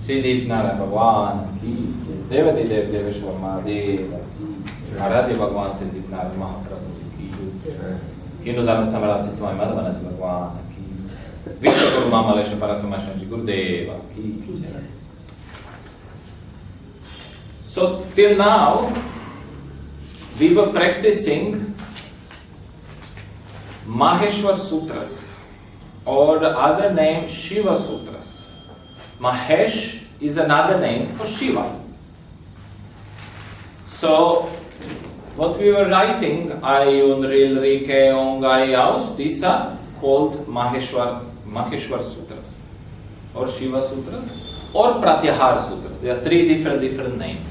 Siddhi Narayan Bhagwan ki jai, Devati Dev Deveshwar Mahadeva ki jai, Aradhya Bhagwan Siddhi Narayan Mahaprabhu ji ki jai, Hindu Dharma Samrat Swami Madhavana ji Bhagwan ki jai, Vishwaguru Mahamandaleshwar Paraswamashan ji Gurudeva ki jai. So till now we were practicing Maheshwar Sutras, or the other name Shiva Sutras. Mahesh is another name for Shiva. So what we were writing, Ayun, Ril, Rike, Ongai, Aus, these are called Maheshwar Sutras, or Shiva Sutras, or Pratyahara Sutras. There are three different names.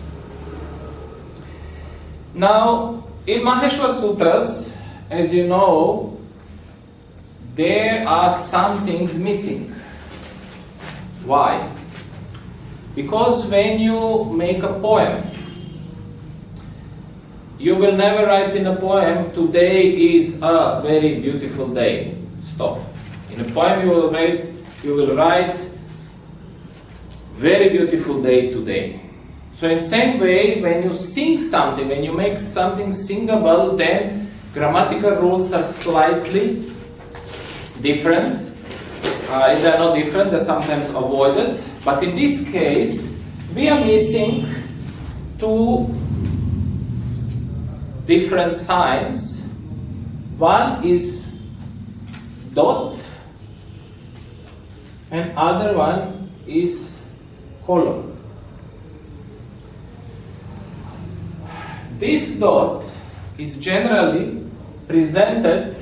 Now, in Maheshwar Sutras, as you know, there are some things missing. Why? Because when you make a poem, you will never write in a poem, today is a very beautiful day. Stop. In a poem you will write, very beautiful day today. So in the same way, when you sing something, when you make something singable, then grammatical rules are slightly different. If they are not different, they're sometimes avoided. But in this case, we are missing two different signs. One is dot, and other one is colon. This dot is generally presented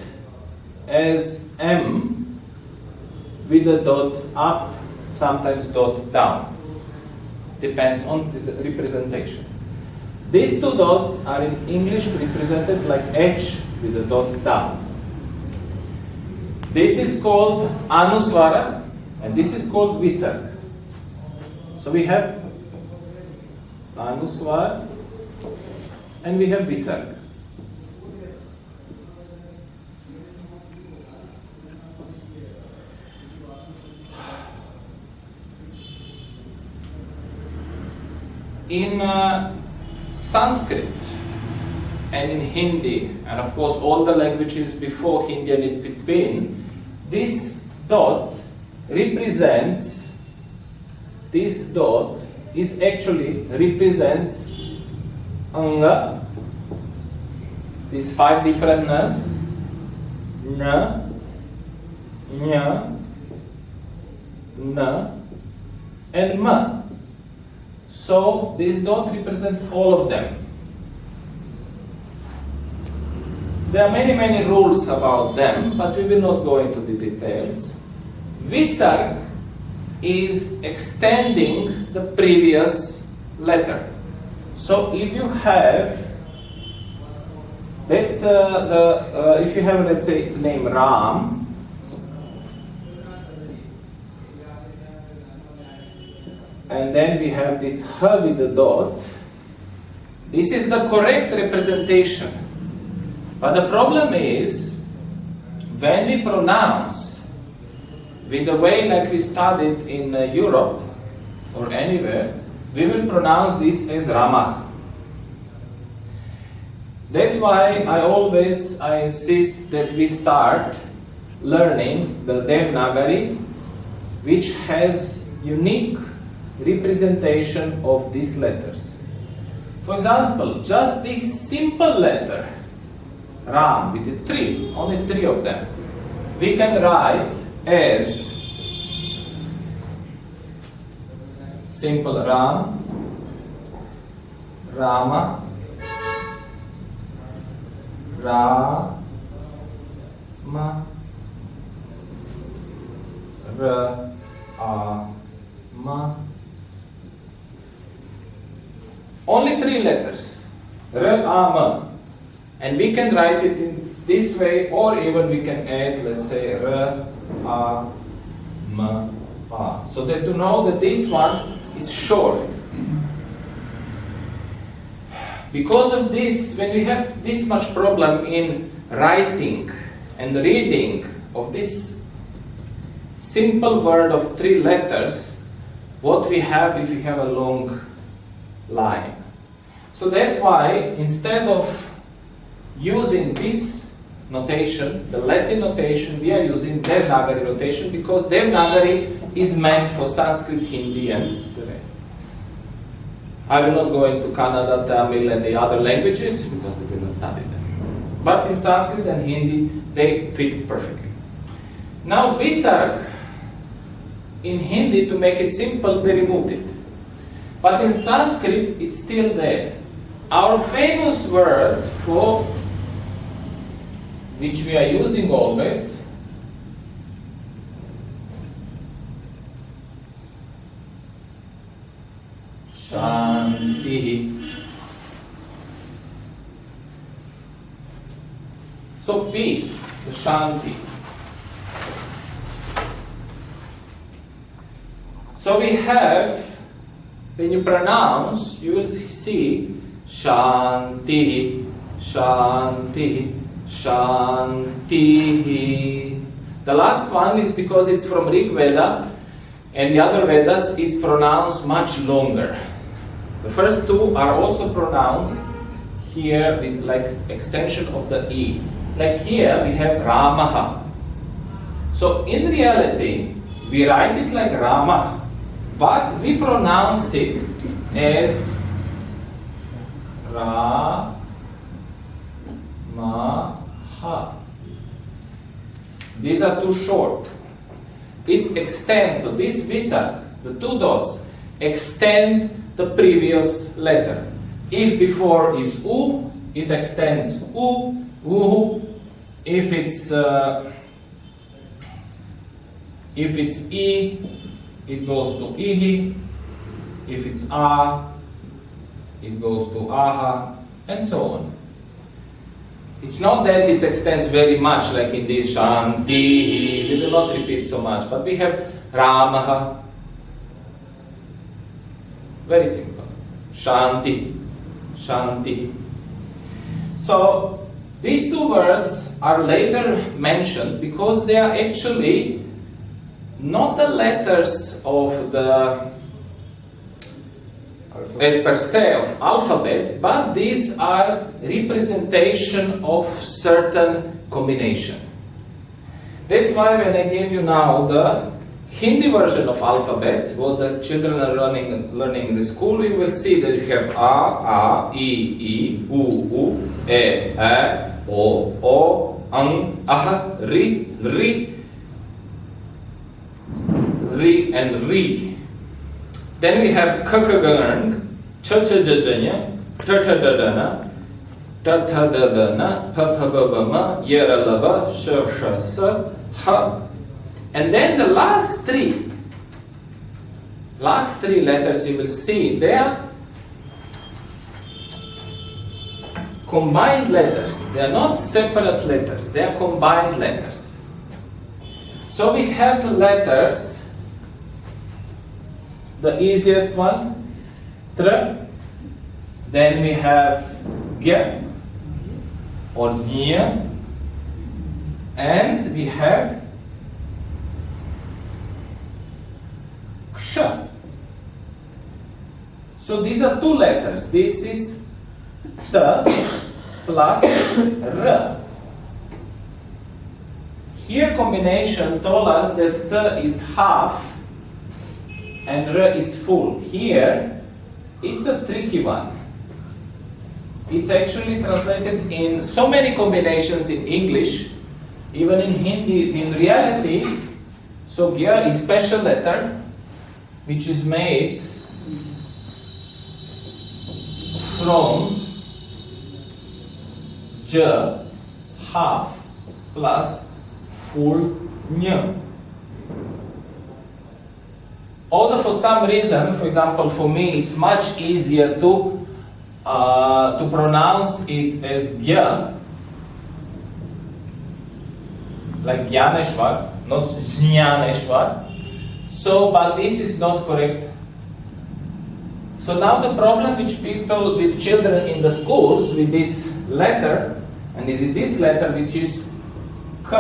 as M with a dot up, sometimes dot down. Depends on the representation. These two dots are in English represented like H with a dot down. This is called Anuswara and this is called Visarga. So we have Anuswara and we have Visarga. In Sanskrit and in Hindi, and of course all the languages before Hindi and in between, this dot represents, this dot is actually represents Anga, these 5 different nas, Na, Nya, Na, and Ma. So this dot represents all of them. There are many rules about them, but we will not go into the details. Visarga is extending the previous letter. So if you have, if you have, let's say, name Ram, and then we have this H with the dot, this is the correct representation. But the problem is, when we pronounce with the way like we studied in Europe or anywhere, we will pronounce this as Rama. That's why I insist that we start learning the Devanagari, which has unique representation of these letters. For example, just this simple letter Ram with the 3, only 3 of them, we can write as simple Ram, Rama, Rama, Rama. Only 3 letters, Rama. And we can write it in this way, or even we can add, let's say, R, A, M, A. So that to know that this one is short. Because of this, when we have this much problem in writing and reading of this simple word of 3 letters, what we have if we have a long line. So that's why instead of using this notation, the Latin notation, we are using Devanagari notation because Devanagari is meant for Sanskrit, Hindi and the rest. I will not go into Kannada, Tamil and the other languages because we will not study them. But in Sanskrit and Hindi, they fit perfectly. Now Visarg, in Hindi, to make it simple, they removed it. But in Sanskrit, it's still there. Our famous word for which we are using always, Shanti. So peace, the Shanti. So we have, when you pronounce, you will see Shanti, Shanti, Shanti. The last one is because it's from Rig Veda, and the other Vedas it's pronounced much longer. The first two are also pronounced here with like extension of the E. Like here we have Ramaha. So in reality, we write it like Rama, but we pronounce it as Ramaha. These are too short. It extends, so this Visarg, the two dots, extend the previous letter. If before is U, it extends U, U. If it's E, it goes to Ihi. If it's A, it goes to Aha, and so on. It's not that it extends very much like in this Shanti, we will not repeat so much, but we have Ramaha. Very simple. Shanti, Shanti. So these two words are later mentioned because they are actually not the letters of the as per se of alphabet, but these are representation of certain combination. That's why when I gave you now the Hindi version of alphabet, what the children are learning in the school, you will see that you have A, I, U, E, O, Ang, Ah, Ri, and Ri. Then we have Kakagarn, Chachajajanya, Tatadadana, Tatadadana, Papababama, Yeralava, Shashasa, Ha. And then the last three letters you will see, they are combined letters. They are not separate letters, they are combined letters. So we have the letters. The easiest one, Tr. Then we have Gya or Nya, and we have Ksha. So these are two letters. This is T plus R. Here combination told us that T is half and R is full. Here, it's a tricky one. It's actually translated in so many combinations in English, even in Hindi, in reality. So Gya is special letter, which is made from J, half, plus full Nya. Although for some reason, for example, for me, it's much easier to pronounce it as Gya, like Gyaneshwar, not Gyaneshwar. So, but this is not correct. So now the problem which people, with children in the schools, with this letter, and with this letter which is K,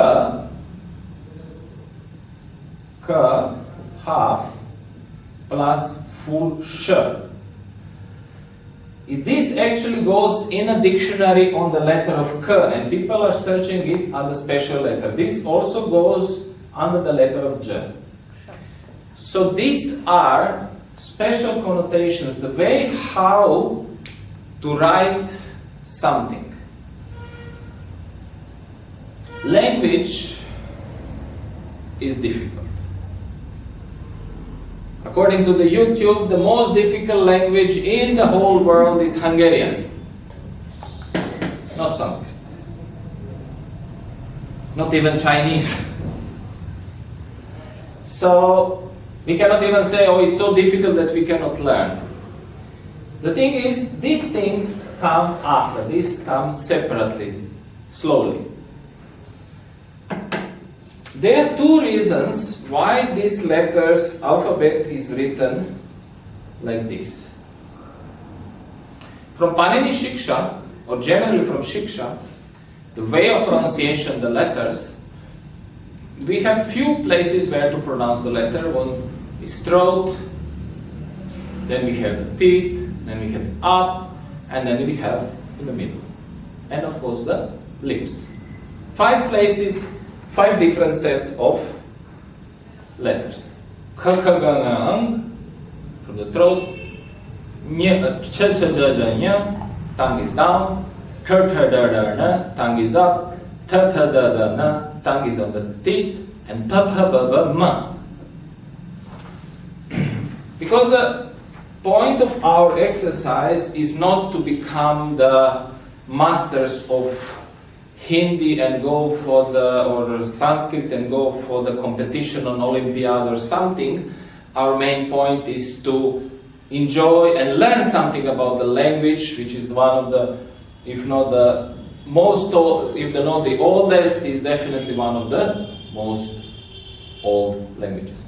half, plus full sh. This actually goes in a dictionary on the letter of K, and people are searching it on the special letter. This also goes under the letter of J. So these are special connotations, the way how to write something. Language is difficult. According to the YouTube, the most difficult language in the whole world is Hungarian, not Sanskrit, not even Chinese. So we cannot even say, oh, it's so difficult that we cannot learn. The thing is, these things come after, this comes separately, slowly. There are two reasons why this letter's alphabet is written like this. From Panini Shiksha, or generally from Shiksha, the way of pronunciation, the letters, we have few places where to pronounce the letter. One is throat, then we have the teeth, then we have up, and then we have in the middle. And of course the lips. 5 places, 5 different sets of letters. From the throat, tongue is down, tongue is up, tongue is on the teeth, and ma. Because the point of our exercise is not to become the masters of Hindi and go for or Sanskrit and go for the competition on Olympiad or something. Our main point is to enjoy and learn something about the language, which is one of the, if not the most old, if not the oldest, is definitely one of the most old languages.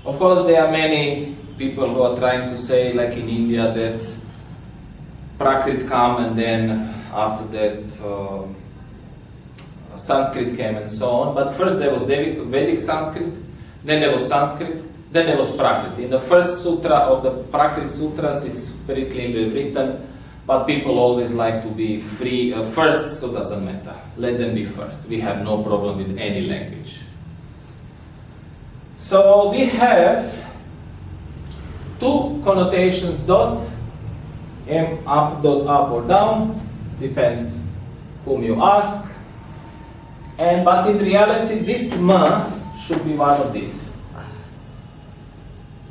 Of course, there are many people who are trying to say, like in India, that Prakrit came and then after that Sanskrit came and so on. But first there was Vedic Sanskrit, then there was Sanskrit, then there was Prakrit. In the first sutra of the Prakrit Sutras, it's very clearly written, but people always like to be free first, so it doesn't matter. Let them be first. We have no problem with any language. So we have 2 connotations, dot, m up, dot up or down, depends whom you ask. But in reality, this ma should be one of these.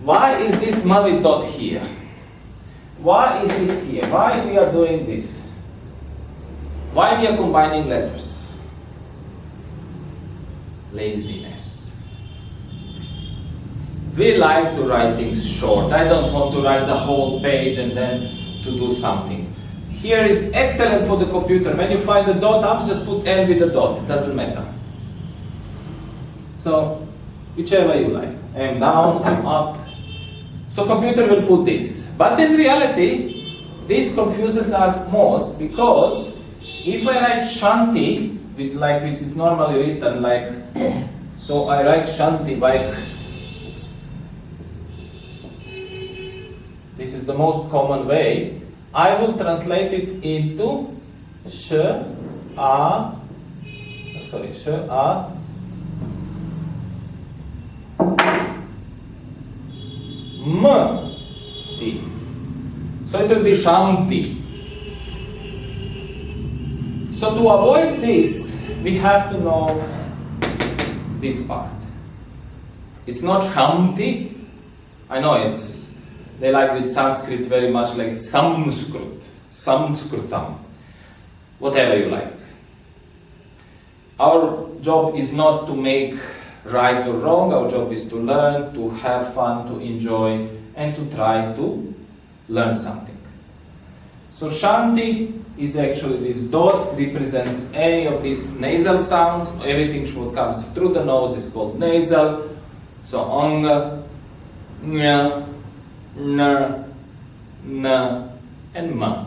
Why is this ma with dot here? Why is this here? Why we are doing this? Why we are combining letters? Laziness. We like to write things short. I don't want to write the whole page and then to do something. Here is excellent for the computer. When you find the dot up, just put M with the dot. It doesn't matter. So, whichever you like. M down, M up. So computer will put this. But in reality, this confuses us most, because if I write Shanti, with like which is normally written like, so I write Shanti like, this is the most common way. I will translate it into sh, a, m, ti. So it will be Shanti. So to avoid this, we have to know this part. It's not Shanti. I know they like with Sanskrit very much like Sanskrit, Sanskritam, whatever you like. Our job is not to make right or wrong, our job is to learn, to have fun, to enjoy, and to try to learn something. So Shanti is actually this dot, represents any of these nasal sounds. Everything what comes through the nose is called nasal. So ong, nya, na, na, and ma.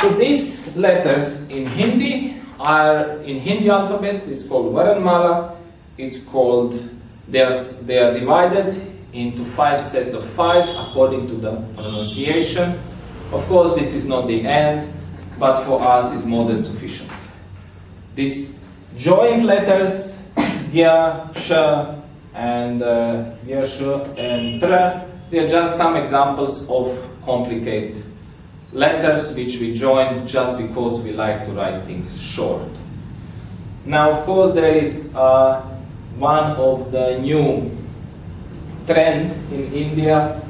So these letters in Hindi are in Hindi alphabet. It's called Varanmala. It's called, they are divided into 5 sets of 5 according to the pronunciation. Of course, this is not the end, but for us is more than sufficient. These joint letters, Gya, Sh, and Gya, Sh, and Tra, they are just some examples of complicated letters which we joined just because we like to write things short. Now, of course, there is one of the new trend in India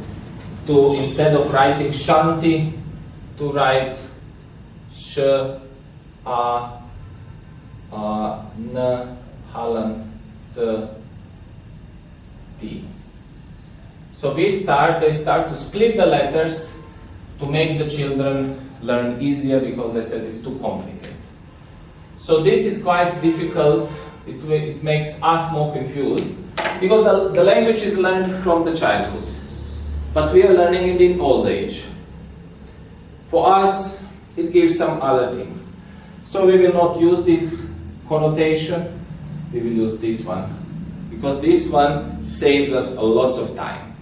to, instead of writing Shanti, to write Sh, A, N, Haland, T, T. So they start to split the letters to make the children learn easier because they said it's too complicated. So this is quite difficult. It makes us more confused because the language is learned from the childhood, but we are learning it in old age. For us, it gives some other things. So we will not use this connotation, we will use this one, because this one saves us a lot of time.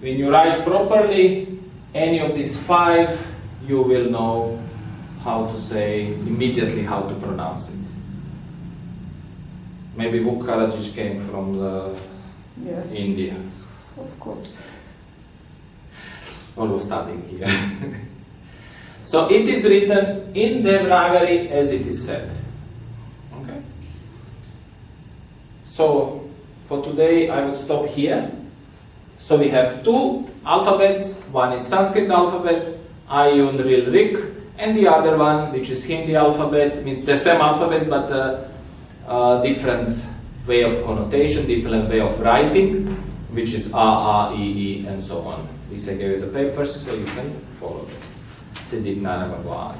When you write properly any of these 5, you will know how to say immediately how to pronounce it. Maybe Vuk Karadžić came from India. Of course. Or was studying here. So it is written in Devanagari as it is said. Okay. So for today I will stop here. So we have 2 alphabets. One is Sanskrit alphabet, Ayun, Ril, Rik, and the other one, which is Hindi alphabet, means the same alphabets but different way of connotation, different way of writing, which is A, E, and so on. This I gave you the papers so you can follow them. Siddhi Gnana Bhagwan.